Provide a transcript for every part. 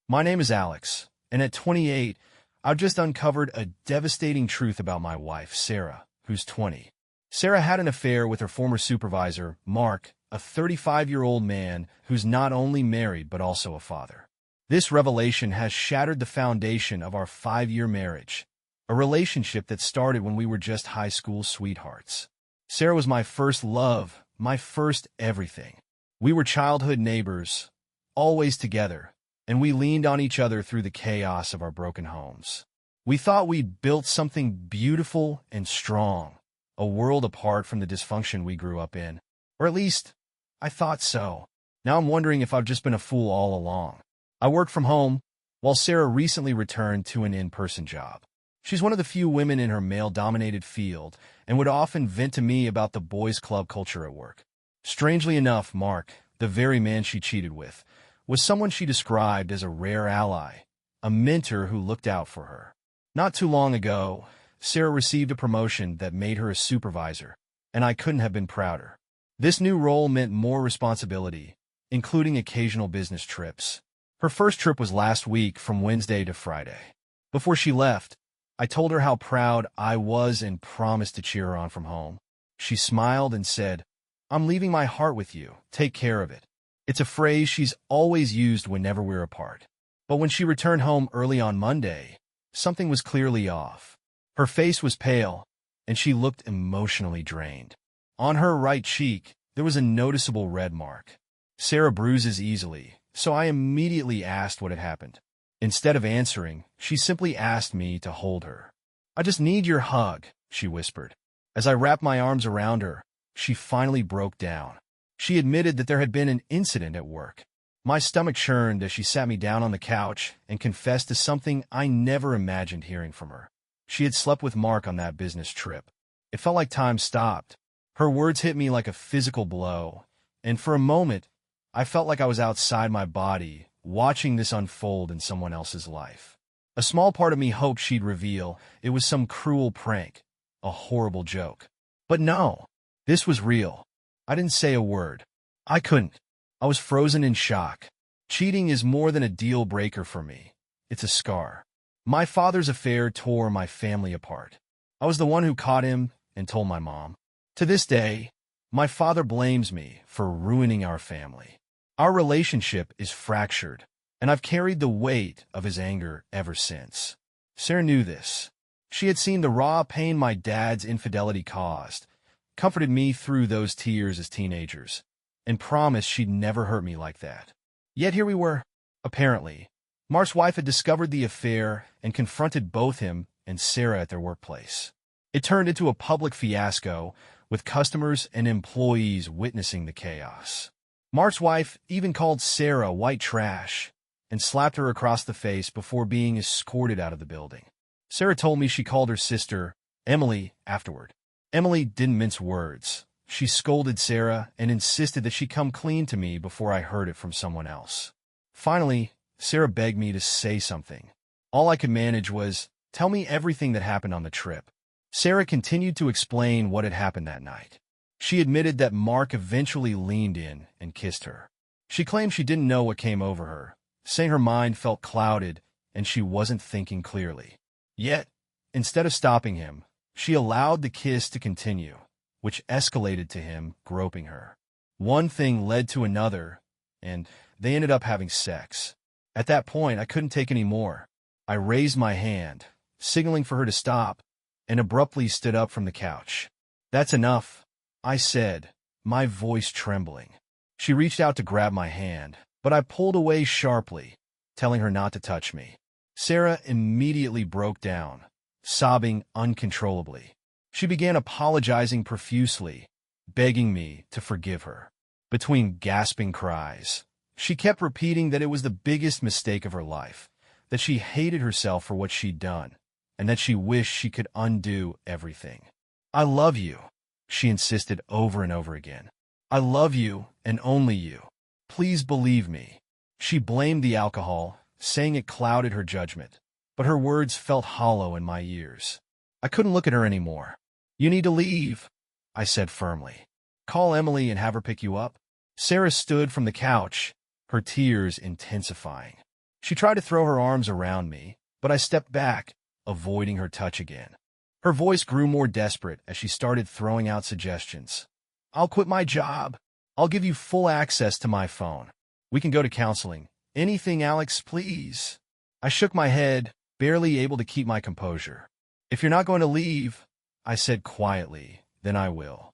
My name is Alex, and at 28, I've just uncovered a devastating truth about my wife, Sarah, who's 20. Sarah had an affair with her former supervisor, Mark, a 35-year-old man who's not only married but also a father. This revelation has shattered the foundation of our 5-year marriage, a relationship that started when we were just high school sweethearts. Sarah was my first love, my first everything. We were childhood neighbors, always together, and we leaned on each other through the chaos of our broken homes. We thought we'd built something beautiful and strong, a world apart from the dysfunction we grew up in. Or at least, I thought so. Now I'm wondering if I've just been a fool all along. I work from home, while Sarah recently returned to an in-person job. She's one of the few women in her male-dominated field and would often vent to me about the boys' club culture at work. Strangely enough, Mark, the very man she cheated with, was someone she described as a rare ally, a mentor who looked out for her. Not too long ago, Sarah received a promotion that made her a supervisor, and I couldn't have been prouder. This new role meant more responsibility, including occasional business trips. Her first trip was last week from Wednesday to Friday. Before she left, I told her how proud I was and promised to cheer her on from home. She smiled and said, "I'm leaving my heart with you. Take care of it." It's a phrase she's always used whenever we're apart. But when she returned home early on Monday, something was clearly off. Her face was pale, and she looked emotionally drained. On her right cheek, there was a noticeable red mark. Sarah bruises easily, so I immediately asked what had happened. Instead of answering, she simply asked me to hold her. "I just need your hug," she whispered. As I wrapped my arms around her, she finally broke down. She admitted that there had been an incident at work. My stomach churned as she sat me down on the couch and confessed to something I never imagined hearing from her. She had slept with Mark on that business trip. It felt like time stopped. Her words hit me like a physical blow, and for a moment, I felt like I was outside my body, watching this unfold in someone else's life. A small part of me hoped she'd reveal it was some cruel prank, a horrible joke. But no, this was real. I didn't say a word. I couldn't. I was frozen in shock. Cheating is more than a deal breaker for me. It's a scar. My father's affair tore my family apart. I was the one who caught him and told my mom. To this day, my father blames me for ruining our family. Our relationship is fractured, and I've carried the weight of his anger ever since. Sarah knew this. She had seen the raw pain my dad's infidelity caused, comforted me through those tears as teenagers, and promised she'd never hurt me like that. Yet here we were. Apparently, Mark's wife had discovered the affair and confronted both him and Sarah at their workplace. It turned into a public fiasco, with customers and employees witnessing the chaos. Mark's wife even called Sarah white trash and slapped her across the face before being escorted out of the building. Sarah told me she called her sister, Emily, afterward. Emily didn't mince words. She scolded Sarah and insisted that she come clean to me before I heard it from someone else. Finally, Sarah begged me to say something. All I could manage was, "Tell me everything that happened on the trip." Sarah continued to explain what had happened that night. She admitted that Mark eventually leaned in and kissed her. She claimed she didn't know what came over her, saying her mind felt clouded and she wasn't thinking clearly. Yet, instead of stopping him, she allowed the kiss to continue, which escalated to him groping her. One thing led to another, and they ended up having sex. At that point, I couldn't take any more. I raised my hand, signaling for her to stop, and abruptly stood up from the couch. "That's enough," I said, my voice trembling. She reached out to grab my hand, but I pulled away sharply, telling her not to touch me. Sarah immediately broke down, sobbing uncontrollably. She began apologizing profusely, begging me to forgive her. Between gasping cries, she kept repeating that it was the biggest mistake of her life, that she hated herself for what she'd done, and that she wished she could undo everything. "I love you," she insisted over and over again. "I love you and only you. Please believe me." She blamed the alcohol, saying it clouded her judgment, but her words felt hollow in my ears. I couldn't look at her anymore. "You need to leave," I said firmly. "Call Emily and have her pick you up." Sarah stood from the couch, her tears intensifying. She tried to throw her arms around me, but I stepped back, avoiding her touch again. Her voice grew more desperate as she started throwing out suggestions. I'll quit my job. I'll give you full access to my phone. We can go to counseling. Anything, Alex, please. I shook my head, barely able to keep my composure. If you're not going to leave, I said quietly, then I will.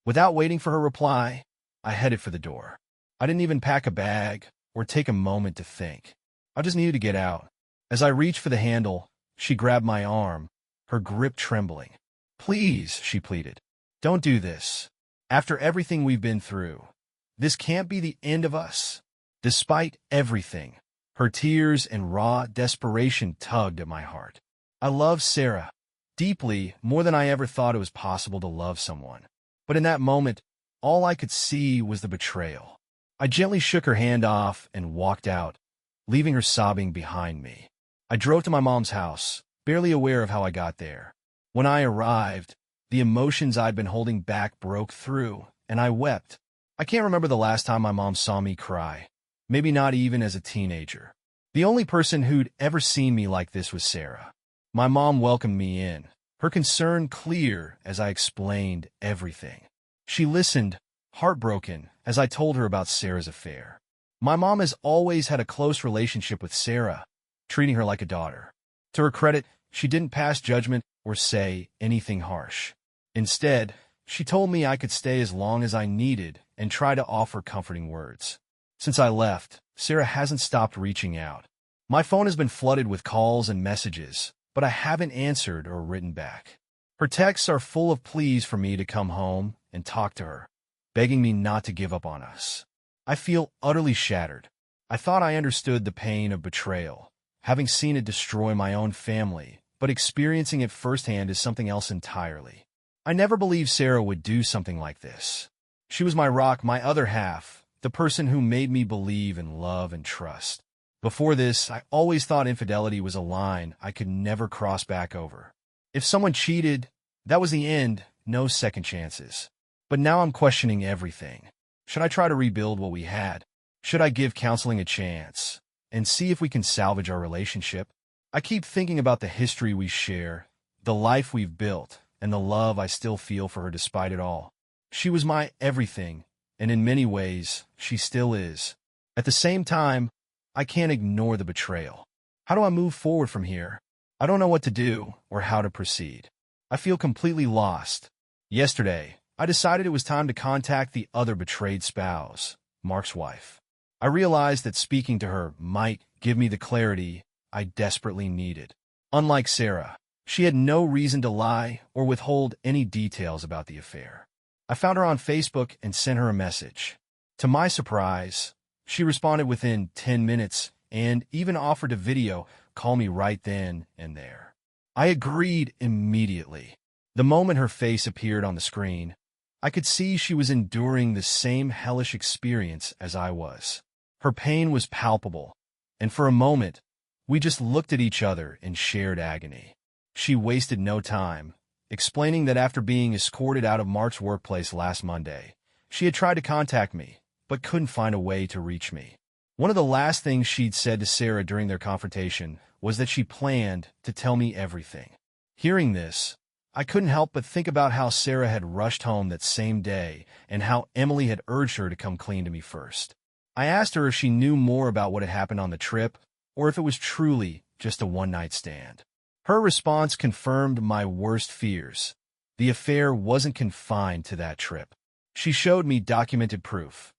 Without waiting for her reply, I headed for the door. I didn't even pack a bag or take a moment to think. I just needed to get out. As I reached for the handle, she grabbed my arm, her grip trembling. Please, she pleaded. Don't do this. After everything we've been through, this can't be the end of us. Despite everything, her tears and raw desperation tugged at my heart. I love Sarah deeply, more than I ever thought it was possible to love someone. But in that moment, all I could see was the betrayal. I gently shook her hand off and walked out, leaving her sobbing behind me. I drove to my mom's house, barely aware of how I got there. When I arrived, the emotions I'd been holding back broke through, and I wept. I can't remember the last time my mom saw me cry, maybe not even as a teenager. The only person who'd ever seen me like this was Sarah. My mom welcomed me in, her concern clear as I explained everything. She listened, heartbroken, as I told her about Sarah's affair. My mom has always had a close relationship with Sarah, treating her like a daughter. To her credit, she didn't pass judgment or say anything harsh. Instead, she told me I could stay as long as I needed and try to offer comforting words. Since I left, Sarah hasn't stopped reaching out. My phone has been flooded with calls and messages, but I haven't answered or written back. Her texts are full of pleas for me to come home and talk to her, begging me not to give up on us. I feel utterly shattered. I thought I understood the pain of betrayal, having seen it destroy my own family, but experiencing it firsthand is something else entirely. I never believed Sarah would do something like this. She was my rock, my other half, the person who made me believe in love and trust. Before this, I always thought infidelity was a line I could never cross back over. If someone cheated, that was the end, no second chances. But now I'm questioning everything. Should I try to rebuild what we had? Should I give counseling a chance and see if we can salvage our relationship? I keep thinking about the history we share, the life we've built, and the love I still feel for her despite it all. She was my everything, and in many ways, she still is. At the same time, I can't ignore the betrayal. How do I move forward from here? I don't know what to do or how to proceed. I feel completely lost. Yesterday, I decided it was time to contact the other betrayed spouse, Mark's wife. I realized that speaking to her might give me the clarity I desperately needed. Unlike Sarah, she had no reason to lie or withhold any details about the affair. I found her on Facebook and sent her a message. To my surprise, she responded within 10 minutes and even offered to call me right then and there. I agreed immediately. The moment her face appeared on the screen, I could see she was enduring the same hellish experience as I was. Her pain was palpable, and for a moment, we just looked at each other in shared agony. She wasted no time, explaining that after being escorted out of Mark's workplace last Monday, she had tried to contact me, but couldn't find a way to reach me. One of the last things she'd said to Sarah during their confrontation was that she planned to tell me everything. Hearing this, I couldn't help but think about how Sarah had rushed home that same day and how Emily had urged her to come clean to me first. I asked her if she knew more about what had happened on the trip or if it was truly just a one-night stand. Her response confirmed my worst fears. The affair wasn't confined to that trip. She showed me documented proof.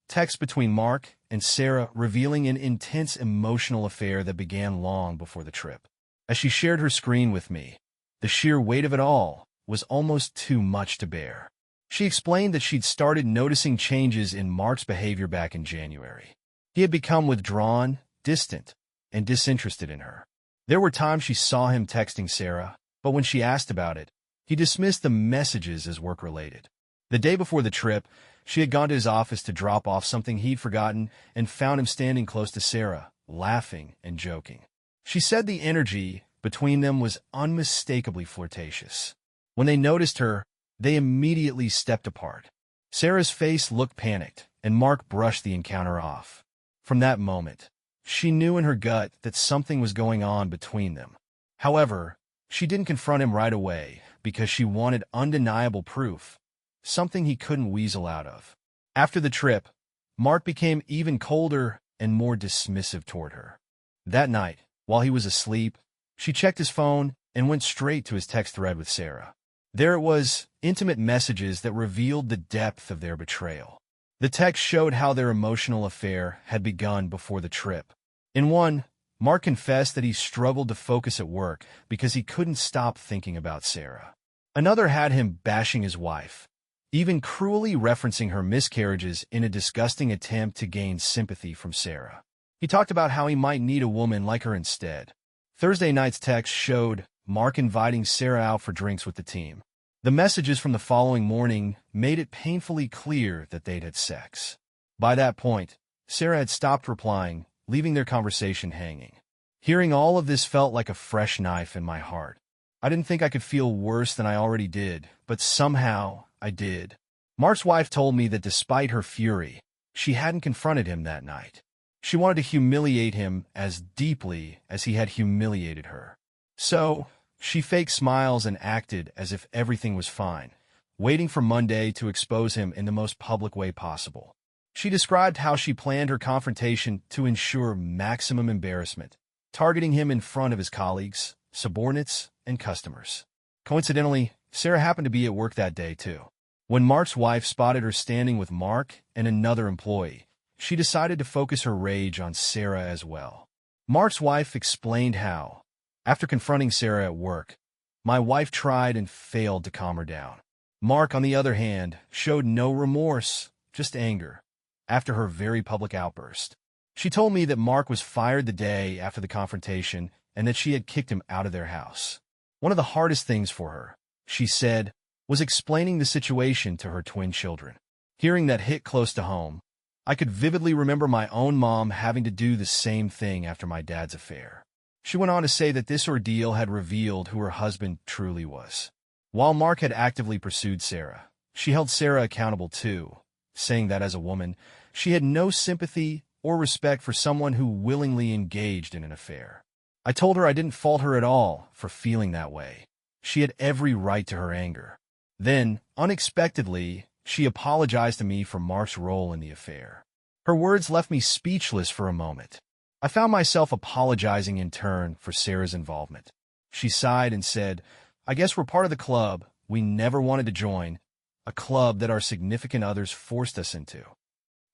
Text between Mark and Sarah revealing an intense emotional affair that began long before the trip. As she shared her screen with me, the sheer weight of it all was almost too much to bear. She explained that she'd started noticing changes in Mark's behavior back in January. He had become withdrawn, distant, and disinterested in her. There were times she saw him texting Sarah, but when she asked about it, he dismissed the messages as work-related. The day before the trip, she had gone to his office to drop off something he'd forgotten and found him standing close to Sarah, laughing and joking. She said the energy between them was unmistakably flirtatious. When they noticed her, they immediately stepped apart. Sarah's face looked panicked, and Mark brushed the encounter off. From that moment, She knew in her gut that something was going on between them. However, she didn't confront him right away because she wanted undeniable proof, something he couldn't weasel out of. After the trip, Mark became even colder and more dismissive toward her. That night, while he was asleep, she checked his phone and went straight to his text thread with Sarah. There it was, intimate messages that revealed the depth of their betrayal. The text showed how their emotional affair had begun before the trip. In one, Mark confessed that he struggled to focus at work because he couldn't stop thinking about Sarah. Another had him bashing his wife, even cruelly referencing her miscarriages in a disgusting attempt to gain sympathy from Sarah. He talked about how he might need a woman like her instead. Thursday night's text showed Mark inviting Sarah out for drinks with the team. The messages from the following morning made it painfully clear that they'd had sex. By that point, Sarah had stopped replying, leaving their conversation hanging. Hearing all of this felt like a fresh knife in my heart. I didn't think I could feel worse than I already did, but somehow I did. Mark's wife told me that despite her fury, she hadn't confronted him that night. She wanted to humiliate him as deeply as he had humiliated her. So, she faked smiles and acted as if everything was fine, waiting for Monday to expose him in the most public way possible. She described how she planned her confrontation to ensure maximum embarrassment, targeting him in front of his colleagues, subordinates, and customers. Coincidentally, Sarah happened to be at work that day, too. When Mark's wife spotted her standing with Mark and another employee, she decided to focus her rage on Sarah as well. Mark's wife explained how, after confronting Sarah at work, my wife tried and failed to calm her down. Mark, on the other hand, showed no remorse, just anger, after her very public outburst. She told me that Mark was fired the day after the confrontation and that she had kicked him out of their house. One of the hardest things for her, she said, was explaining the situation to her twin children. Hearing that hit close to home, I could vividly remember my own mom having to do the same thing after my dad's affair. She went on to say that this ordeal had revealed who her husband truly was. While Mark had actively pursued Sarah, she held Sarah accountable too, saying that as a woman, she had no sympathy or respect for someone who willingly engaged in an affair. I told her I didn't fault her at all for feeling that way. She had every right to her anger. Then, unexpectedly, she apologized to me for Mark's role in the affair. Her words left me speechless for a moment. I found myself apologizing in turn for Sarah's involvement. She sighed and said, "I guess we're part of the club we never wanted to join, a club that our significant others forced us into."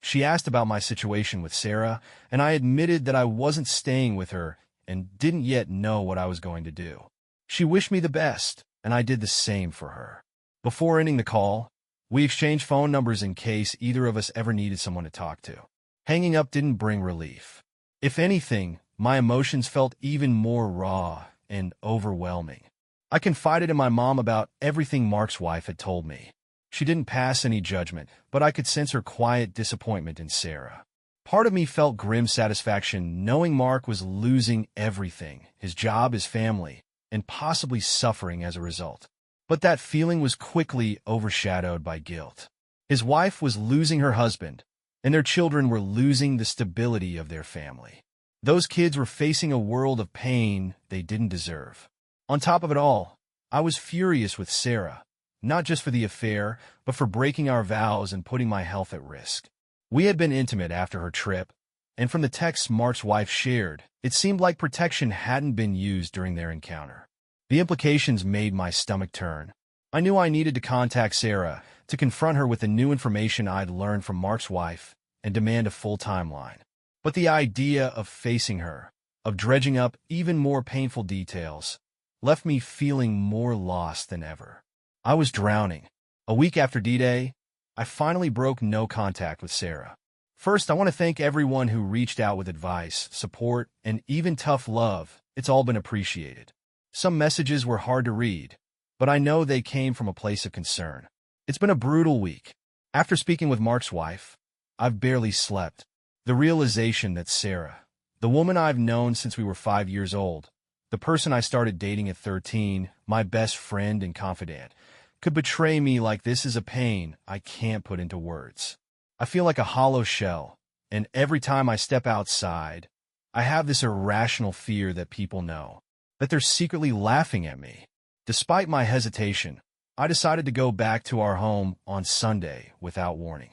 She asked about my situation with Sarah, and I admitted that I wasn't staying with her and didn't yet know what I was going to do. She wished me the best, and I did the same for her. Before ending the call, we exchanged phone numbers in case either of us ever needed someone to talk to. Hanging up didn't bring relief. If anything, my emotions felt even more raw and overwhelming. I confided in my mom about everything Mark's wife had told me. She didn't pass any judgment, but I could sense her quiet disappointment in Sarah. Part of me felt grim satisfaction knowing Mark was losing everything, his job, his family, and possibly suffering as a result. But that feeling was quickly overshadowed by guilt. His wife was losing her husband, and their children were losing the stability of their family. Those kids were facing a world of pain they didn't deserve. On top of it all, I was furious with Sarah, not just for the affair, but for breaking our vows and putting my health at risk. We had been intimate after her trip, and from the texts Mark's wife shared, it seemed like protection hadn't been used during their encounter. The implications made my stomach turn. I knew I needed to contact Sarah to confront her with the new information I'd learned from Mark's wife and demand a full timeline. But the idea of facing her, of dredging up even more painful details, left me feeling more lost than ever. I was drowning. A week after D-Day, I finally broke no contact with Sarah. First, I want to thank everyone who reached out with advice, support, and even tough love. It's all been appreciated. Some messages were hard to read, but I know they came from a place of concern. It's been a brutal week. After speaking with Mark's wife, I've barely slept. The realization that Sarah, the woman I've known since we were 5 years old, the person I started dating at 13, my best friend and confidant, could betray me like this is a pain I can't put into words. I feel like a hollow shell, and every time I step outside, I have this irrational fear that people know, that they're secretly laughing at me. Despite my hesitation, I decided to go back to our home on Sunday without warning.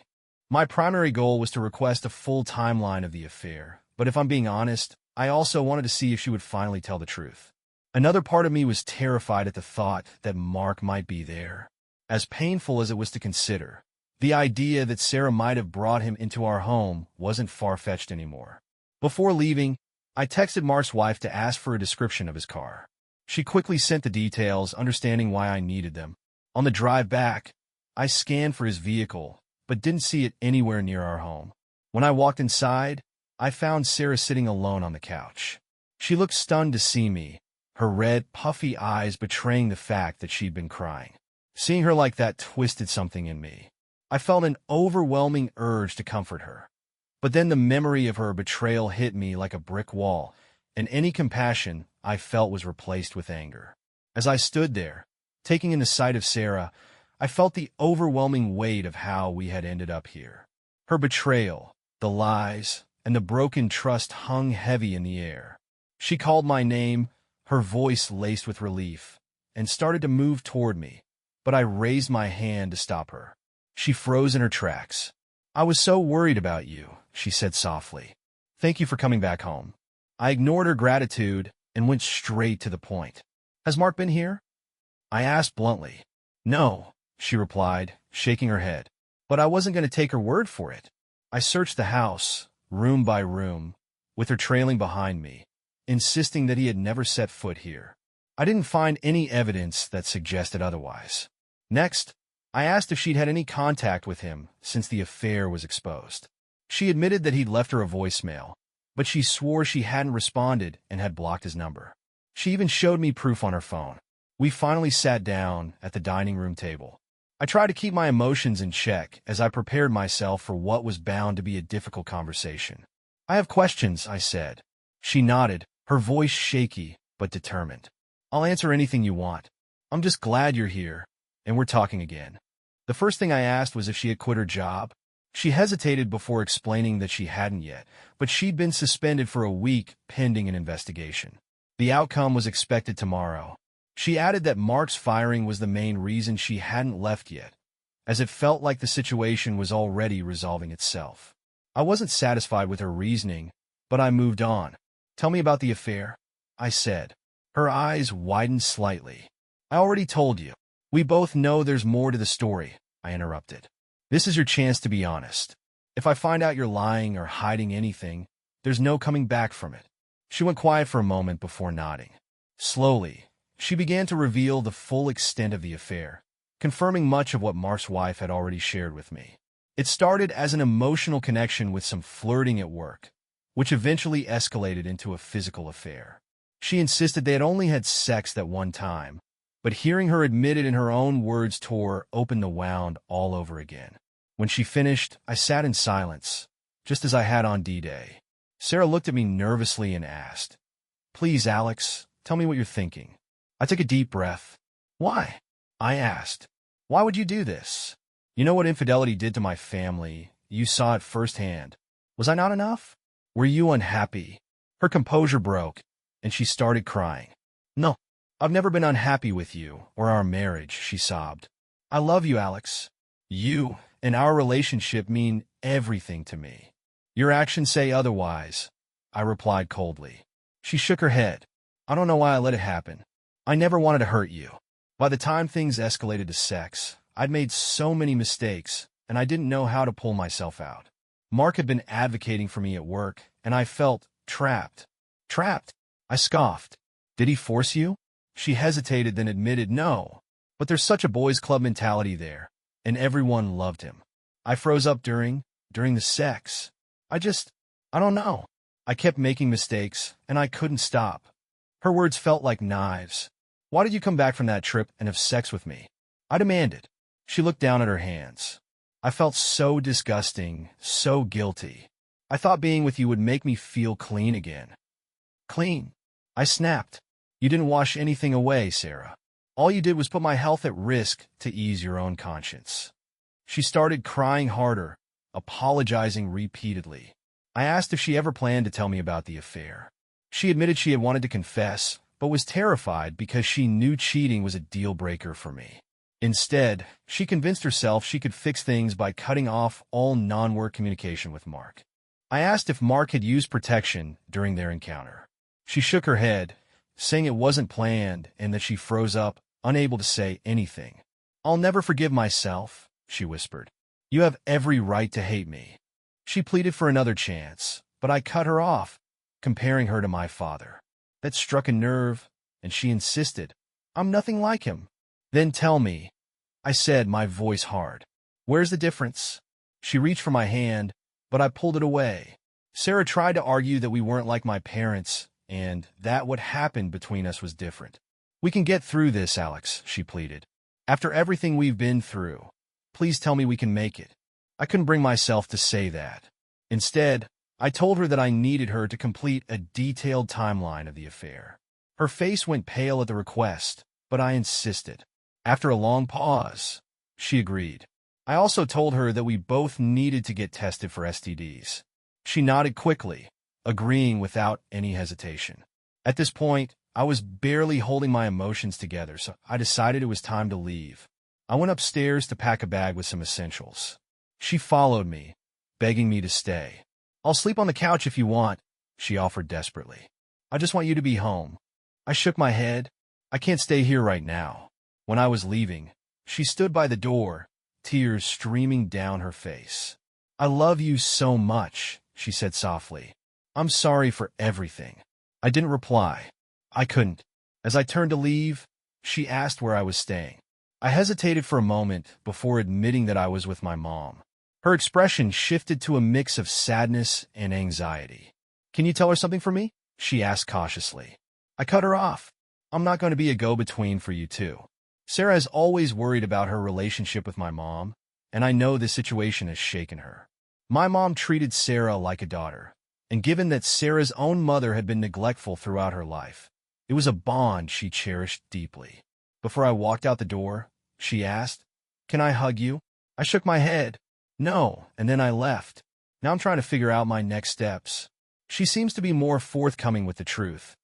My primary goal was to request a full timeline of the affair, but if I'm being honest, I also wanted to see if she would finally tell the truth. Another part of me was terrified at the thought that Mark might be there. As painful as it was to consider, the idea that Sarah might have brought him into our home wasn't far-fetched anymore. Before leaving, I texted Mark's wife to ask for a description of his car. She quickly sent the details, understanding why I needed them. On the drive back, I scanned for his vehicle, but didn't see it anywhere near our home. When I walked inside, I found Sarah sitting alone on the couch. She looked stunned to see me, her red, puffy eyes betraying the fact that she'd been crying. Seeing her like that twisted something in me. I felt an overwhelming urge to comfort her. But then the memory of her betrayal hit me like a brick wall, and any compassion I felt was replaced with anger. As I stood there, taking in the sight of Sarah, I felt the overwhelming weight of how we had ended up here. Her betrayal, the lies, and the broken trust hung heavy in the air. She called my name, her voice laced with relief, and started to move toward me, but I raised my hand to stop her. She froze in her tracks. "I was so worried about you," she said softly. "Thank you for coming back home." I ignored her gratitude and went straight to the point. "Has Mark been here?" I asked bluntly. "No," she replied, shaking her head. But I wasn't going to take her word for it. I searched the house, room by room, with her trailing behind me, insisting that he had never set foot here. I didn't find any evidence that suggested otherwise. Next, I asked if she'd had any contact with him since the affair was exposed. She admitted that he'd left her a voicemail, but she swore she hadn't responded and had blocked his number. She even showed me proof on her phone. We finally sat down at the dining room table. I tried to keep my emotions in check as I prepared myself for what was bound to be a difficult conversation. "I have questions," I said. She nodded, her voice shaky but determined. "I'll answer anything you want. I'm just glad you're here, and we're talking again." The first thing I asked was if she had quit her job. She hesitated before explaining that she hadn't yet, but she'd been suspended for a week pending an investigation. The outcome was expected tomorrow. She added that Mark's firing was the main reason she hadn't left yet, as it felt like the situation was already resolving itself. I wasn't satisfied with her reasoning, but I moved on. "Tell me about the affair," I said. Her eyes widened slightly. "I already told you. We both know there's more to the story," I interrupted. "This is your chance to be honest. If I find out you're lying or hiding anything, there's no coming back from it." She went quiet for a moment before nodding. Slowly, she began to reveal the full extent of the affair, confirming much of what Mark's wife had already shared with me. It started as an emotional connection with some flirting at work, which eventually escalated into a physical affair. She insisted they had only had sex that one time, but hearing her admit it in her own words tore open the wound all over again. When she finished, I sat in silence, just as I had on D-Day. Sarah looked at me nervously and asked, "Please, Alex, tell me what you're thinking." I took a deep breath. "Why?" I asked. "Why would you do this? You know what infidelity did to my family. You saw it firsthand. Was I not enough? Were you unhappy?" Her composure broke, and she started crying. "No, I've never been unhappy with you or our marriage," she sobbed. "I love you, Alex. You and our relationship mean everything to me." "Your actions say otherwise," I replied coldly. She shook her head. "I don't know why I let it happen. I never wanted to hurt you. By the time things escalated to sex, I'd made so many mistakes, and I didn't know how to pull myself out. Mark had been advocating for me at work, and I felt trapped." "Trapped?" I scoffed. "Did he force you?" She hesitated, then admitted no. "But there's such a boys' club mentality there, and everyone loved him. I froze up during the sex. I don't know. I kept making mistakes, and I couldn't stop." Her words felt like knives. "Why did you come back from that trip and have sex with me?" I demanded. She looked down at her hands. "I felt so disgusting, so guilty. I thought being with you would make me feel clean again." "Clean?" I snapped. "You didn't wash anything away, Sarah. All you did was put my health at risk to ease your own conscience." She started crying harder, apologizing repeatedly. I asked if she ever planned to tell me about the affair. She admitted she had wanted to confess, but was terrified because she knew cheating was a deal-breaker for me. Instead, she convinced herself she could fix things by cutting off all non-work communication with Mark. I asked if Mark had used protection during their encounter. She shook her head, saying it wasn't planned and that she froze up, unable to say anything. "I'll never forgive myself," she whispered. "You have every right to hate me." She pleaded for another chance, but I cut her off, comparing her to my father. That struck a nerve, and she insisted, "I'm nothing like him." "Then tell me," I said, my voice hard. "Where's the difference?" She reached for my hand, but I pulled it away. Sarah tried to argue that we weren't like my parents, and that what happened between us was different. "We can get through this, Alex," she pleaded. "After everything we've been through, please tell me we can make it." I couldn't bring myself to say that. Instead, I told her that I needed her to complete a detailed timeline of the affair. Her face went pale at the request, but I insisted. After a long pause, she agreed. I also told her that we both needed to get tested for STDs. She nodded quickly, agreeing without any hesitation. At this point, I was barely holding my emotions together, so I decided it was time to leave. I went upstairs to pack a bag with some essentials. She followed me, begging me to stay. "I'll sleep on the couch if you want," she offered desperately. "I just want you to be home." I shook my head. "I can't stay here right now." When I was leaving, she stood by the door, tears streaming down her face. "I love you so much," she said softly. "I'm sorry for everything." I didn't reply. I couldn't. As I turned to leave, she asked where I was staying. I hesitated for a moment before admitting that I was with my mom. Her expression shifted to a mix of sadness and anxiety. "Can you tell her something for me?" she asked cautiously. I cut her off. "I'm not going to be a go-between for you two." Sarah has always worried about her relationship with my mom, and I know this situation has shaken her. My mom treated Sarah like a daughter, and given that Sarah's own mother had been neglectful throughout her life, it was a bond she cherished deeply. Before I walked out the door, she asked, "Can I hug you?" I shook my head. "No," and then I left. Now I'm trying to figure out my next steps. She seems to be more forthcoming with the truth,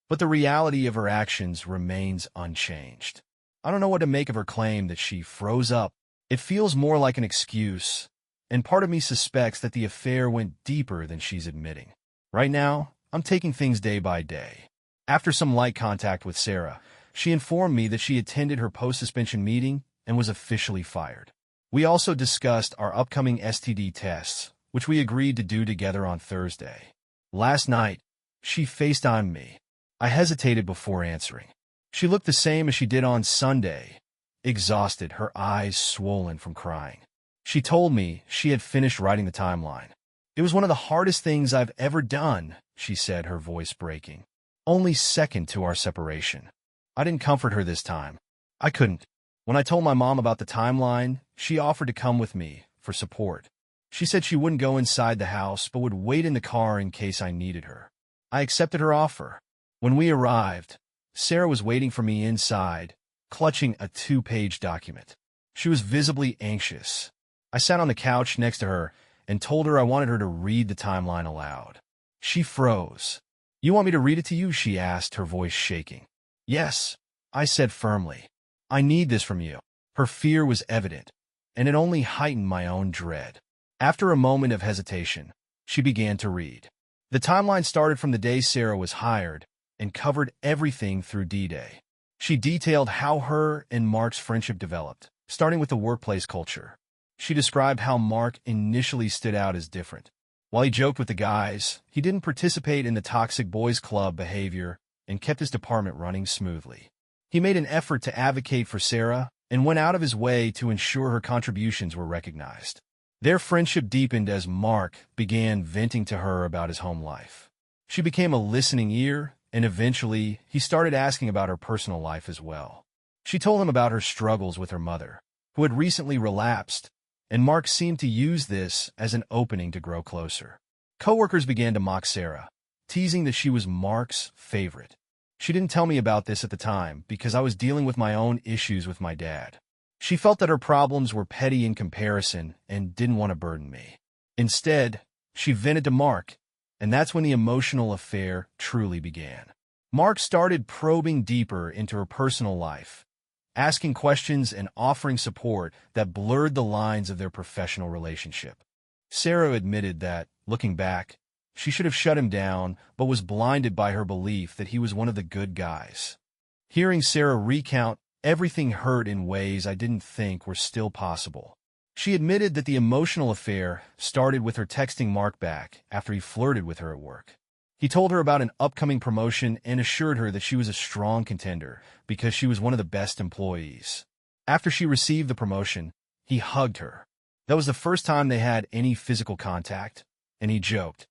but the reality of her actions remains unchanged. I don't know what to make of her claim that she froze up. It feels more like an excuse, and part of me suspects that the affair went deeper than she's admitting. Right now, I'm taking things day by day. After some light contact with Sarah, she informed me that she attended her post-suspension meeting and was officially fired. We also discussed our upcoming STD tests, which we agreed to do together on Thursday. Last night, she FaceTimed me. I hesitated before answering. She looked the same as she did on Sunday, exhausted, her eyes swollen from crying. She told me she had finished writing the timeline. "It was one of the hardest things I've ever done," she said, her voice breaking. "Only second to our separation." I didn't comfort her this time. I couldn't. When I told my mom about the timeline, she offered to come with me for support. She said she wouldn't go inside the house, but would wait in the car in case I needed her. I accepted her offer. When we arrived, Sarah was waiting for me inside, clutching a 2-page document. She was visibly anxious. I sat on the couch next to her and told her I wanted her to read the timeline aloud. She froze. "You want me to read it to you?" she asked, her voice shaking. "Yes," I said firmly. "I need this from you." Her fear was evident, and it only heightened my own dread. After a moment of hesitation, she began to read. The timeline started from the day Sarah was hired and covered everything through D-Day. She detailed how her and Mark's friendship developed, starting with the workplace culture. She described how Mark initially stood out as different. While he joked with the guys, he didn't participate in the toxic boys' club behavior and kept his department running smoothly. He made an effort to advocate for Sarah and went out of his way to ensure her contributions were recognized. Their friendship deepened as Mark began venting to her about his home life. She became a listening ear, and eventually he started asking about her personal life as well. She told him about her struggles with her mother, who had recently relapsed, and Mark seemed to use this as an opening to grow closer. Coworkers began to mock Sarah, teasing that she was Mark's favorite. She didn't tell me about this at the time because I was dealing with my own issues with my dad. She felt that her problems were petty in comparison and didn't want to burden me. Instead, She vented to Mark, and that's when the emotional affair truly began. Mark started probing deeper into her personal life, asking questions and offering support that blurred the lines of their professional relationship. Sarah admitted that, looking back, she should have shut him down, but was blinded by her belief that he was one of the good guys. Hearing Sarah recount everything hurt in ways I didn't think were still possible. She admitted that the emotional affair started with her texting Mark back after he flirted with her at work. He told her about an upcoming promotion and assured her that she was a strong contender because she was one of the best employees. After she received the promotion, he hugged her. That was the first time they had any physical contact, and he joked,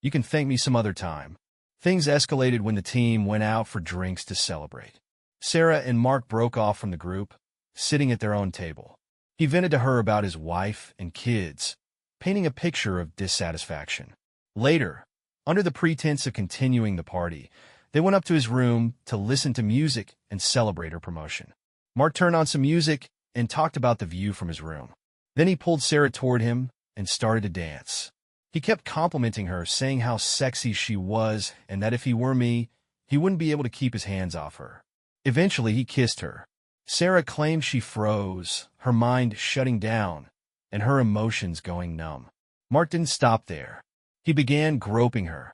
"You can thank me some other time." Things escalated when the team went out for drinks to celebrate. Sarah and Mark broke off from the group, sitting at their own table. He vented to her about his wife and kids, painting a picture of dissatisfaction. Later, under the pretense of continuing the party, they went up to his room to listen to music and celebrate her promotion. Mark turned on some music and talked about the view from his room. Then he pulled Sarah toward him and started to dance. He kept complimenting her, saying how sexy she was and that if he were me, he wouldn't be able to keep his hands off her. Eventually, he kissed her. Sarah claimed she froze, her mind shutting down, and her emotions going numb. Mark didn't stop there. He began groping her,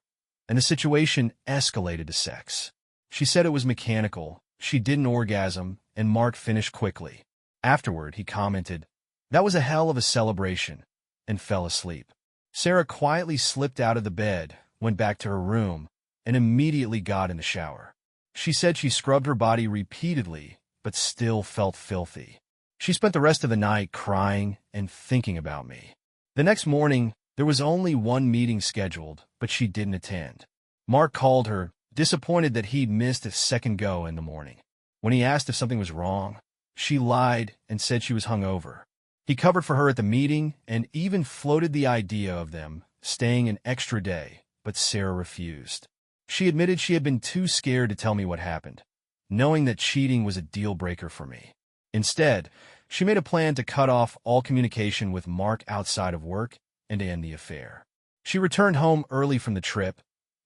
and the situation escalated to sex. She said it was mechanical, she didn't orgasm, and Mark finished quickly. Afterward, he commented, "That was a hell of a celebration," and fell asleep. Sarah quietly slipped out of the bed, went back to her room, and immediately got in the shower. She said she scrubbed her body repeatedly, but still felt filthy. She spent the rest of the night crying and thinking about me. The next morning, there was only one meeting scheduled, but she didn't attend. Mark called her, disappointed that he'd missed a second go in the morning. When he asked if something was wrong, she lied and said she was hungover. He covered for her at the meeting and even floated the idea of them staying an extra day, but Sarah refused. She admitted she had been too scared to tell me what happened, knowing that cheating was a deal-breaker for me. Instead, she made a plan to cut off all communication with Mark outside of work and to end the affair. She returned home early from the trip,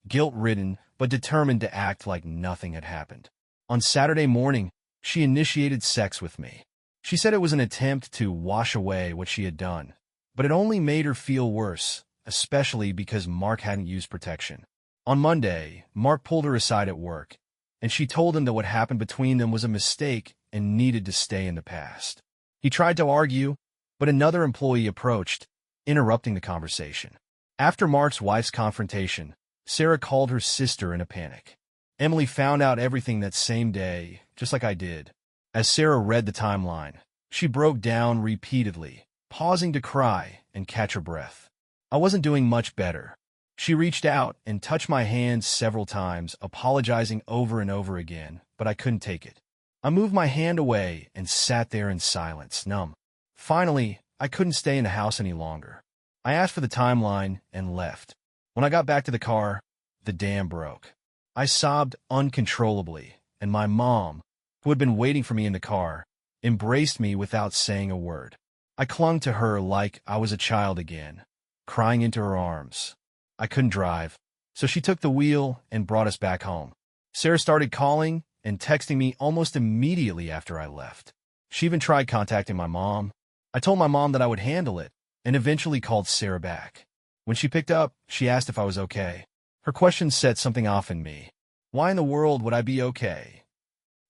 guilt-ridden but determined to act like nothing had happened. On Saturday morning, she initiated sex with me. She said it was an attempt to wash away what she had done, but it only made her feel worse, especially because Mark hadn't used protection. On Monday, Mark pulled her aside at work, and she told him that what happened between them was a mistake and needed to stay in the past. He tried to argue, but another employee approached, interrupting the conversation. After Mark's wife's confrontation, Sarah called her sister in a panic. Emily found out everything that same day, just like I did. As Sarah read the timeline, she broke down repeatedly, pausing to cry and catch her breath. I wasn't doing much better. She reached out and touched my hand several times, apologizing over and over again, but I couldn't take it. I moved my hand away and sat there in silence, numb. Finally, I couldn't stay in the house any longer. I asked for the timeline and left. When I got back to the car, the dam broke. I sobbed uncontrollably, and my mom, who had been waiting for me in the car, embraced me without saying a word. I clung to her like I was a child again, crying into her arms. I couldn't drive, so she took the wheel and brought us back home. Sarah started calling and texting me almost immediately after I left. She even tried contacting my mom. I told my mom that I would handle it, and eventually called Sarah back. When she picked up, she asked if I was okay. Her question set something off in me. Why in the world would I be okay?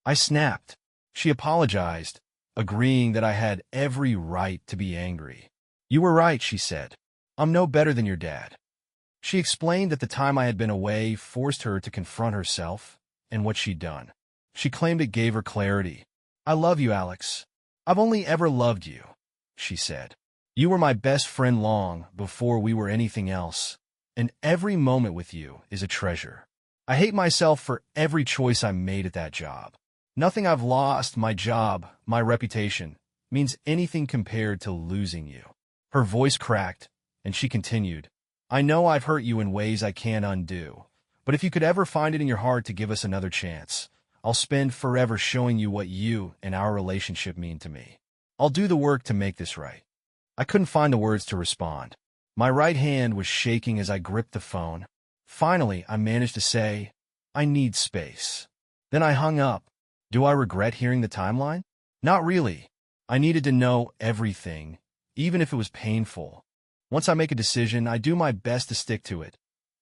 I snapped. She apologized, agreeing that I had every right to be angry. "You were right," she said. "I'm no better than your dad." She explained that the time I had been away forced her to confront herself and what she'd done. She claimed it gave her clarity. "I love you, Alex. I've only ever loved you," she said. "You were my best friend long before we were anything else, and every moment with you is a treasure. I hate myself for every choice I made at that job. Nothing I've lost, my job, my reputation, means anything compared to losing you." Her voice cracked, and she continued, "I know I've hurt you in ways I can't undo, but if you could ever find it in your heart to give us another chance, I'll spend forever showing you what you and our relationship mean to me. I'll do the work to make this right." I couldn't find the words to respond. My right hand was shaking as I gripped the phone. Finally, I managed to say, "I need space." Then I hung up. Do I regret hearing the timeline? Not really. I needed to know everything, even if it was painful. Once I make a decision, I do my best to stick to it.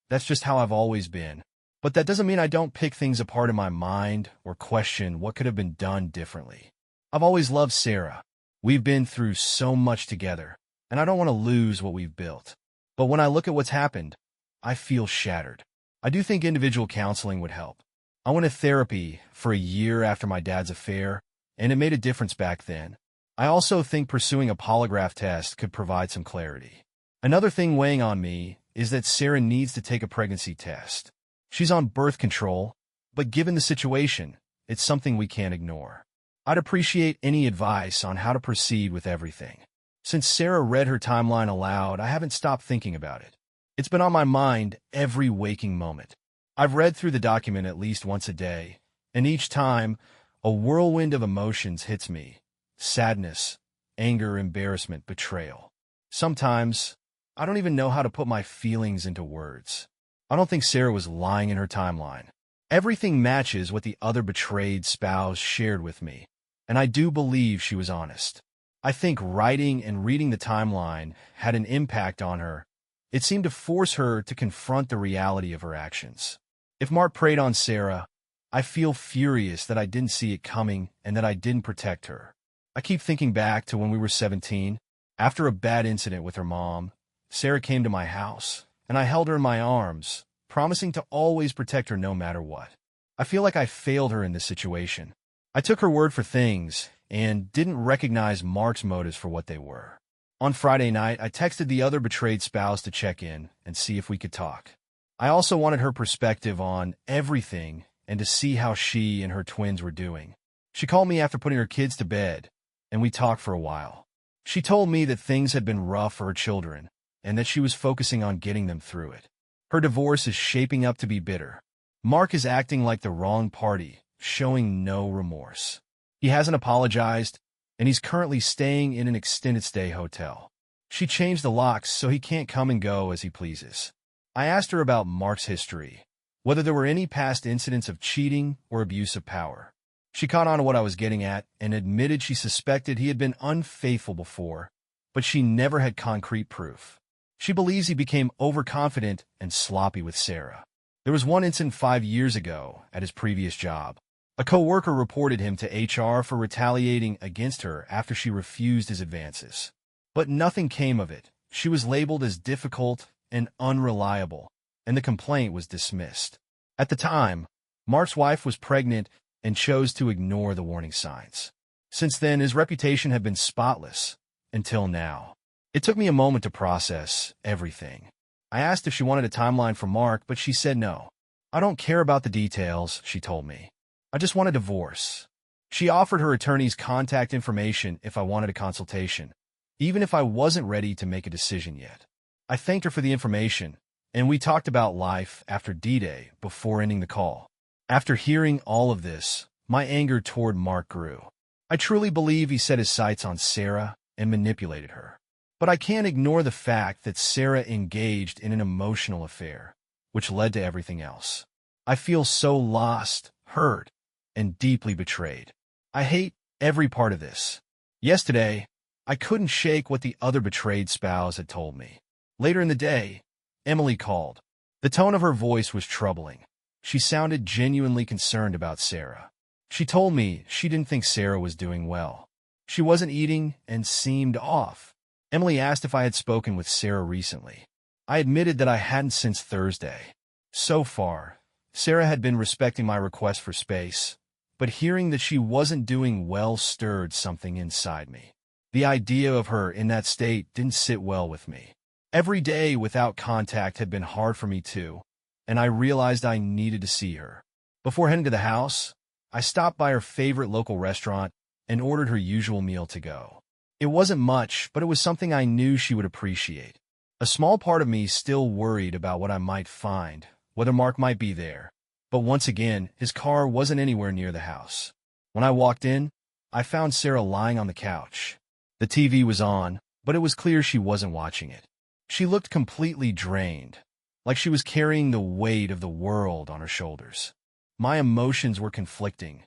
That's just how I've always been. But that doesn't mean I don't pick things apart in my mind or question what could have been done differently. I've always loved Sarah. We've been through so much together, and I don't want to lose what we've built. But when I look at what's happened, I feel shattered. I do think individual counseling would help. I went to therapy for a year after my dad's affair, and it made a difference back then. I also think pursuing a polygraph test could provide some clarity. Another thing weighing on me is that Sarah needs to take a pregnancy test. She's on birth control, but given the situation, it's something we can't ignore. I'd appreciate any advice on how to proceed with everything. Since Sarah read her timeline aloud, I haven't stopped thinking about it. It's been on my mind every waking moment. I've read through the document at least once a day, and each time, a whirlwind of emotions hits me. Sadness, anger, embarrassment, betrayal. Sometimes, I don't even know how to put my feelings into words. I don't think Sarah was lying in her timeline. Everything matches what the other betrayed spouse shared with me, and I do believe she was honest. I think writing and reading the timeline had an impact on her. It seemed to force her to confront the reality of her actions. If Mark preyed on Sarah, I feel furious that I didn't see it coming and that I didn't protect her. I keep thinking back to when we were 17. After a bad incident with her mom, Sarah came to my house, and I held her in my arms, promising to always protect her no matter what. I feel like I failed her in this situation. I took her word for things and didn't recognize Mark's motives for what they were. On Friday night, I texted the other betrayed spouse to check in and see if we could talk. I also wanted her perspective on everything and to see how she and her twins were doing. She called me after putting her kids to bed, and we talked for a while. She told me that things had been rough for her children and that she was focusing on getting them through it. Her divorce is shaping up to be bitter. Mark is acting like the wrong party, showing no remorse. He hasn't apologized, and he's currently staying in an extended stay hotel. She changed the locks so he can't come and go as he pleases. I asked her about Mark's history, whether there were any past incidents of cheating or abuse of power. She caught on to what I was getting at and admitted she suspected he had been unfaithful before, but she never had concrete proof. She believes he became overconfident and sloppy with Sarah. There was one incident 5 years ago at his previous job. A coworker reported him to HR for retaliating against her after she refused his advances. But nothing came of it. She was labeled as difficult and unreliable, and the complaint was dismissed. At the time, Mark's wife was pregnant and chose to ignore the warning signs. Since then, his reputation had been spotless, until now. It took me a moment to process everything. I asked if she wanted a timeline from Mark, but she said no. "I don't care about the details," she told me. "I just want a divorce." She offered her attorney's contact information if I wanted a consultation, even if I wasn't ready to make a decision yet. I thanked her for the information, and we talked about life after D-Day before ending the call. After hearing all of this, my anger toward Mark grew. I truly believe he set his sights on Sarah and manipulated her. But I can't ignore the fact that Sarah engaged in an emotional affair, which led to everything else. I feel so lost, hurt, and deeply betrayed. I hate every part of this. Yesterday, I couldn't shake what the other betrayed spouse had told me. Later in the day, Emily called. The tone of her voice was troubling. She sounded genuinely concerned about Sarah. She told me she didn't think Sarah was doing well. She wasn't eating and seemed off. Emily asked if I had spoken with Sarah recently. I admitted that I hadn't since Thursday. So far, Sarah had been respecting my request for space, but hearing that she wasn't doing well stirred something inside me. The idea of her in that state didn't sit well with me. Every day without contact had been hard for me too, and I realized I needed to see her. Before heading to the house, I stopped by her favorite local restaurant and ordered her usual meal to go. It wasn't much, but it was something I knew she would appreciate. A small part of me still worried about what I might find, whether Mark might be there. But once again, his car wasn't anywhere near the house. When I walked in, I found Sarah lying on the couch. The TV was on, but it was clear she wasn't watching it. She looked completely drained, like she was carrying the weight of the world on her shoulders. My emotions were conflicting.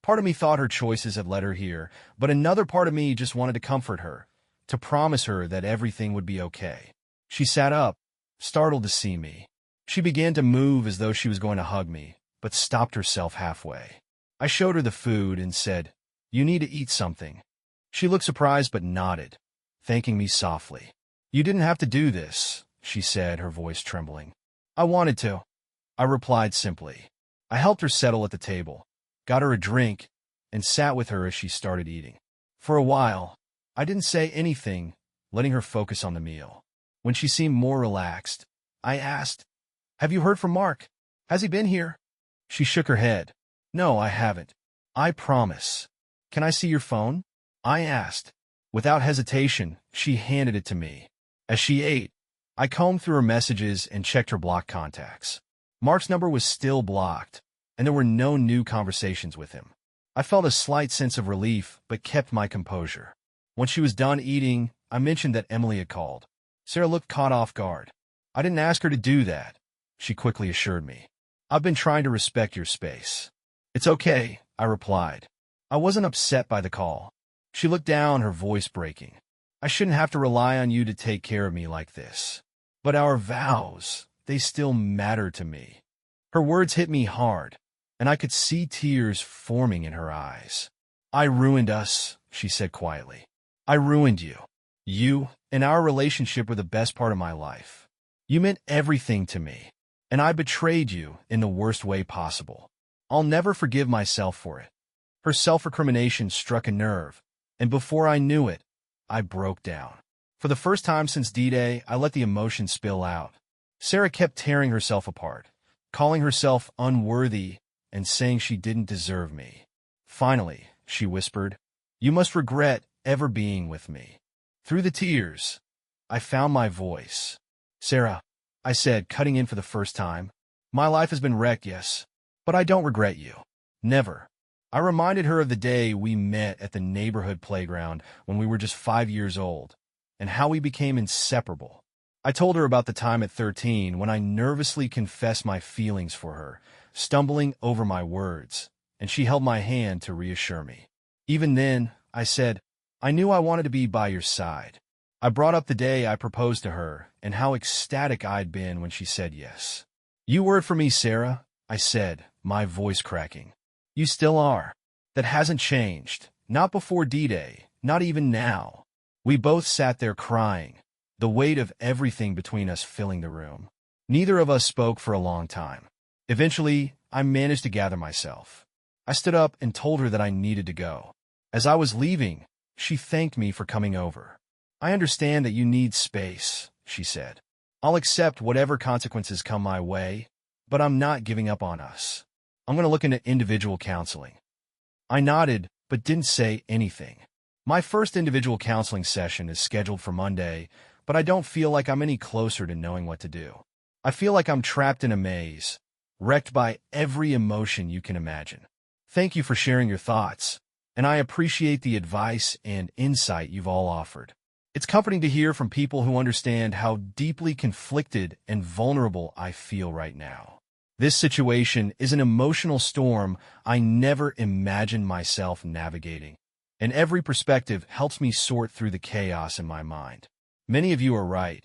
Part of me thought her choices had led her here, but another part of me just wanted to comfort her, to promise her that everything would be okay. She sat up, startled to see me. She began to move as though she was going to hug me, but stopped herself halfway. I showed her the food and said, "You need to eat something." She looked surprised but nodded, thanking me softly. "You didn't have to do this," she said, her voice trembling. "I wanted to," I replied simply. I helped her settle at the table, got her a drink, and sat with her as she started eating. For a while, I didn't say anything, letting her focus on the meal. When she seemed more relaxed, I asked, "Have you heard from Mark? Has he been here?" She shook her head. "No, I haven't. I promise." "Can I see your phone?" I asked. Without hesitation, she handed it to me. As she ate, I combed through her messages and checked her blocked contacts. Mark's number was still blocked, and there were no new conversations with him. I felt a slight sense of relief, but kept my composure. When she was done eating, I mentioned that Emily had called. Sarah looked caught off guard. "I didn't ask her to do that," she quickly assured me. "I've been trying to respect your space." "It's okay," I replied. I wasn't upset by the call. She looked down, her voice breaking. "I shouldn't have to rely on you to take care of me like this. But our vows, they still matter to me." Her words hit me hard, and I could see tears forming in her eyes. "I ruined us," she said quietly. "I ruined you. You and our relationship were the best part of my life. You meant everything to me, and I betrayed you in the worst way possible. I'll never forgive myself for it." Her self-recrimination struck a nerve, and before I knew it, I broke down. For the first time since D-Day, I let the emotion spill out. Sarah kept tearing herself apart, calling herself unworthy and saying she didn't deserve me. Finally, she whispered, "You must regret ever being with me." Through the tears, I found my voice. "Sarah," I said, cutting in for the first time, "my life has been wrecked, yes, but I don't regret you. Never." I reminded her of the day we met at the neighborhood playground when we were just 5 years old, and how we became inseparable. I told her about the time at 13 when I nervously confessed my feelings for her, stumbling over my words, and she held my hand to reassure me. Even then, I said, "I knew I wanted to be by your side." I brought up the day I proposed to her and how ecstatic I'd been when she said yes. "You were it for me, Sarah," I said, my voice cracking. "You still are. That hasn't changed. Not before D-Day, not even now." We both sat there crying, the weight of everything between us filling the room. Neither of us spoke for a long time. Eventually, I managed to gather myself. I stood up and told her that I needed to go. As I was leaving, she thanked me for coming over. "I understand that you need space," she said. "I'll accept whatever consequences come my way, but I'm not giving up on us. I'm going to look into individual counseling." I nodded, but didn't say anything. My first individual counseling session is scheduled for Monday, but I don't feel like I'm any closer to knowing what to do. I feel like I'm trapped in a maze, wrecked by every emotion you can imagine. Thank you for sharing your thoughts, and I appreciate the advice and insight you've all offered. It's comforting to hear from people who understand how deeply conflicted and vulnerable I feel right now. This situation is an emotional storm I never imagined myself navigating, and every perspective helps me sort through the chaos in my mind. Many of you are right.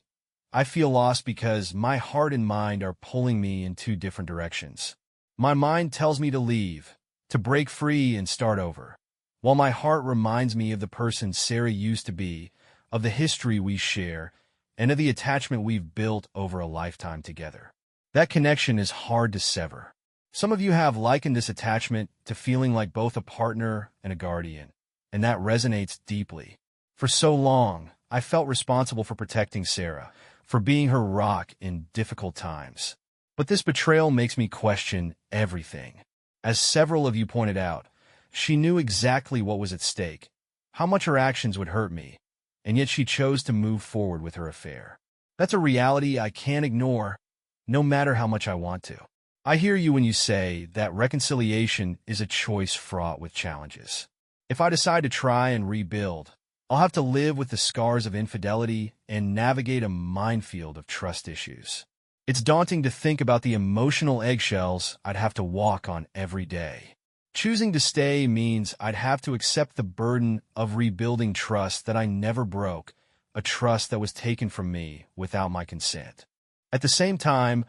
I feel lost because my heart and mind are pulling me in two different directions. My mind tells me to leave, to break free and start over, while my heart reminds me of the person Sarah used to be, of the history we share, and of the attachment we've built over a lifetime together. That connection is hard to sever. Some of you have likened this attachment to feeling like both a partner and a guardian, and that resonates deeply. For so long, I felt responsible for protecting Sarah, for being her rock in difficult times. But this betrayal makes me question everything. As several of you pointed out, she knew exactly what was at stake, how much her actions would hurt me, and yet she chose to move forward with her affair. That's a reality I can't ignore, no matter how much I want to. I hear you when you say that reconciliation is a choice fraught with challenges. If I decide to try and rebuild, I'll have to live with the scars of infidelity and navigate a minefield of trust issues. It's daunting to think about the emotional eggshells I'd have to walk on every day. Choosing to stay means I'd have to accept the burden of rebuilding trust that I never broke, a trust that was taken from me without my consent. At the same time,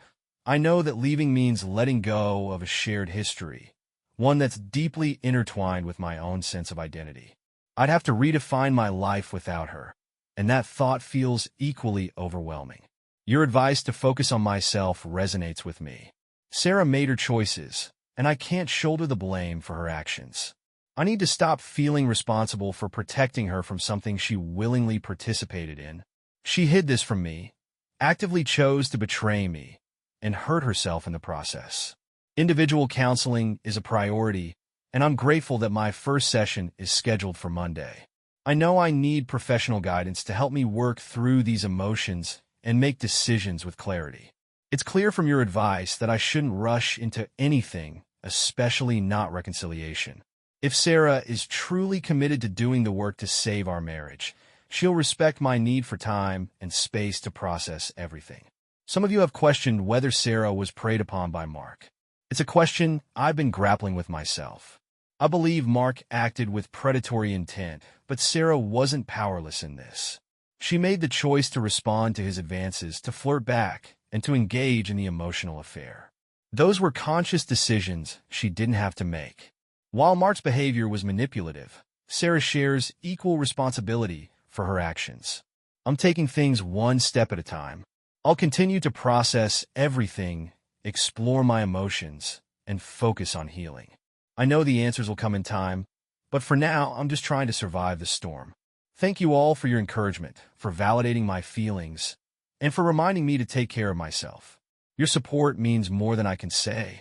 I know that leaving means letting go of a shared history, one that's deeply intertwined with my own sense of identity. I'd have to redefine my life without her, and that thought feels equally overwhelming. Your advice to focus on myself resonates with me. Sarah made her choices, and I can't shoulder the blame for her actions. I need to stop feeling responsible for protecting her from something she willingly participated in. She hid this from me, actively chose to betray me, and hurt herself in the process. Individual counseling is a priority, and I'm grateful that my first session is scheduled for Monday. I know I need professional guidance to help me work through these emotions and make decisions with clarity. It's clear from your advice that I shouldn't rush into anything, especially not reconciliation. If Sarah is truly committed to doing the work to save our marriage, she'll respect my need for time and space to process everything. Some of you have questioned whether Sarah was preyed upon by Mark. It's a question I've been grappling with myself. I believe Mark acted with predatory intent, but Sarah wasn't powerless in this. She made the choice to respond to his advances, to flirt back, and to engage in the emotional affair. Those were conscious decisions she didn't have to make. While Mark's behavior was manipulative, Sarah shares equal responsibility for her actions. I'm taking things one step at a time. I'll continue to process everything, explore my emotions, and focus on healing. I know the answers will come in time, but for now, I'm just trying to survive the storm. Thank you all for your encouragement, for validating my feelings, and for reminding me to take care of myself. Your support means more than I can say.